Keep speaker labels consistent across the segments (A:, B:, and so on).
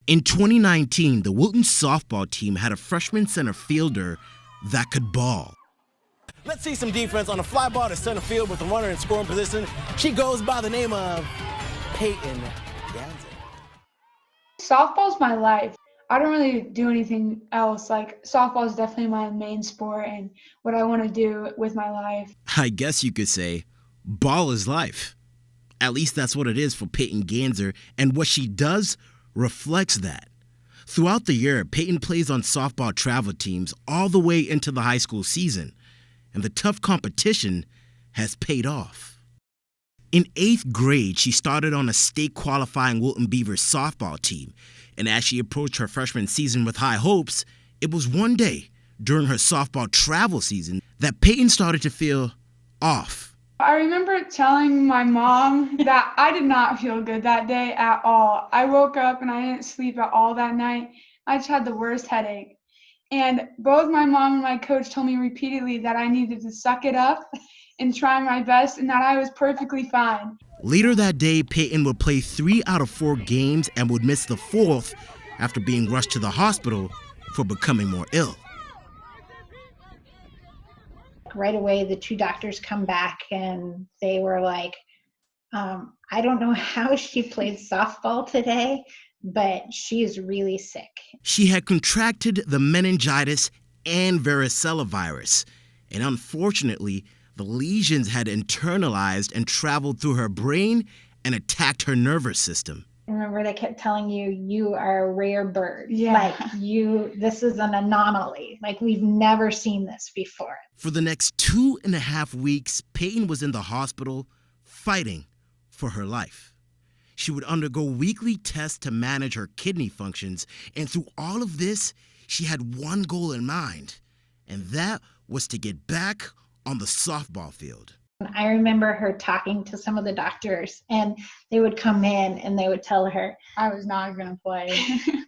A: In 2019, the Wilton softball team had a freshman center fielder that could ball.
B: Let's see some defense on a fly ball to center field with a runner in scoring position. She goes by the name of Payton.
C: Softball's my life. I don't really do anything else. Like, softball is definitely my main sport and what I want to do with my life.
A: I guess you could say ball is life. At least that's what it is for Payton Ganzer, and what she does reflects that. Throughout the year, Payton plays on softball travel teams all the way into the high school season, and the tough competition has paid off. In 8th grade, she started on a state qualifying Wilton Beavers softball team, and as she approached her freshman season with high hopes, it was one day during her softball travel season that Payton started to feel off.
C: I remember telling my mom that I did not feel good that day at all. I woke up and I didn't sleep at all that night. I just had the worst headache. And both my mom and my coach told me repeatedly that I needed to suck it up and try my best and that I was perfectly fine.
A: Later that day, Payton would play 3 out of 4 games and would miss the 4th after being rushed to the hospital for becoming more ill.
D: Right away, the 2 doctors come back and they were like, I don't know how she played softball today, but she is really sick.
A: She had contracted the meningitis and varicella virus, and unfortunately, the lesions had internalized and traveled through her brain and attacked her nervous system.
D: Remember, they kept telling you, you are a rare bird.
C: Yeah.
D: This is an anomaly. Like, we've never seen this before.
A: For the next 2.5 weeks, Payton was in the hospital fighting for her life. She would undergo weekly tests to manage her kidney functions, and through all of this, she had one goal in mind, and that was to get back on the softball field.
D: I remember her talking to some of the doctors, and they would come in and they would tell her
C: I was not going to play.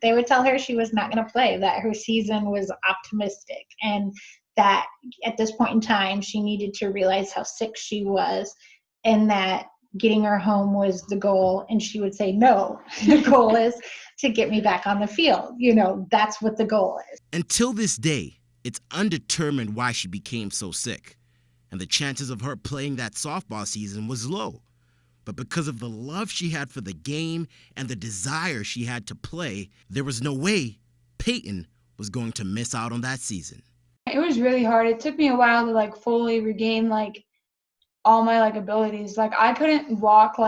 D: they would tell her she was not going to play, that her season was optimistic, and that at this point in time she needed to realize how sick she was and that getting her home was the goal. And she would say, no, the goal is to get me back on the field. That's what the goal is.
A: Until this day, it's undetermined why she became so sick, and the chances of her playing that softball season was low. But because of the love she had for the game and the desire she had to play, there was no way Payton was going to miss out on that season.
C: It was really hard. It took me a while to fully regain all my abilities. I couldn't walk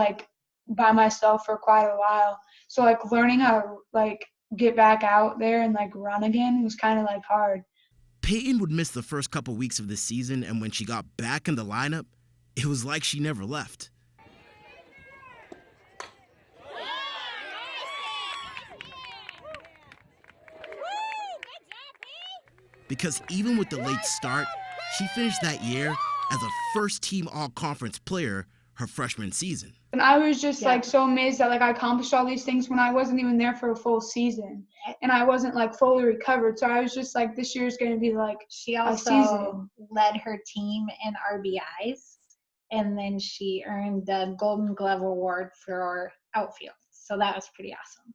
C: by myself for quite a while. So learning how to get back out there and run again was kind of hard.
A: Payton would miss the first couple weeks of the season, and when she got back in the lineup, it was like she never left. Because even with the late start, she finished that year as a first-team all-conference player her freshman season.
C: And I was just so amazed that I accomplished all these things when I wasn't even there for a full season, and I wasn't fully recovered. So I was just this year's going to be
D: she
C: a
D: also
C: season.
D: led her team in RBIs, and then she earned the Golden Glove Award for outfield. So that was pretty awesome.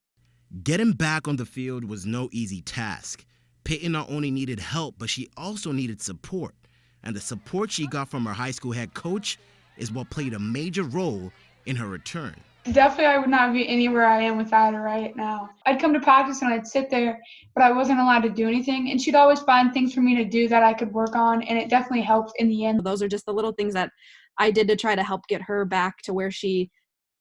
A: Getting back on the field was no easy task. Payton not only needed help, but she also needed support. And the support she got from her high school head coach is what played a major role in her return.
C: Definitely, I would not be anywhere I am without her right now. I'd come to practice and I'd sit there, but I wasn't allowed to do anything. And she'd always find things for me to do that I could work on, and it definitely helped in the end.
E: Those are just the little things that I did to try to help get her back to where she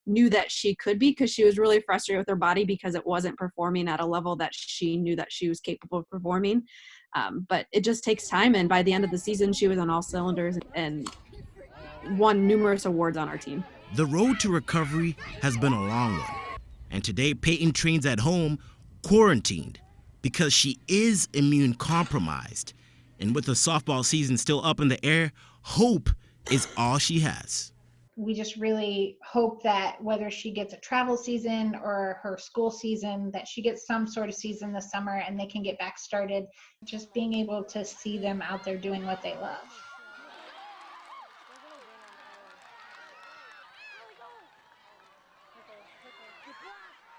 E: knew that she could be, because she was really frustrated with her body because it wasn't performing at a level that she knew that she was capable of performing. But it just takes time, and by the end of the season, she was on all cylinders and won numerous awards on our team.
A: The road to recovery has been a long one, and today Payton trains at home, quarantined, because she is immune compromised. And with the softball season still up in the air, hope is all she has.
D: We just really hope that whether she gets a travel season or her school season, that she gets some sort of season this summer and they can get back started. Just being able to see them out there doing what they love.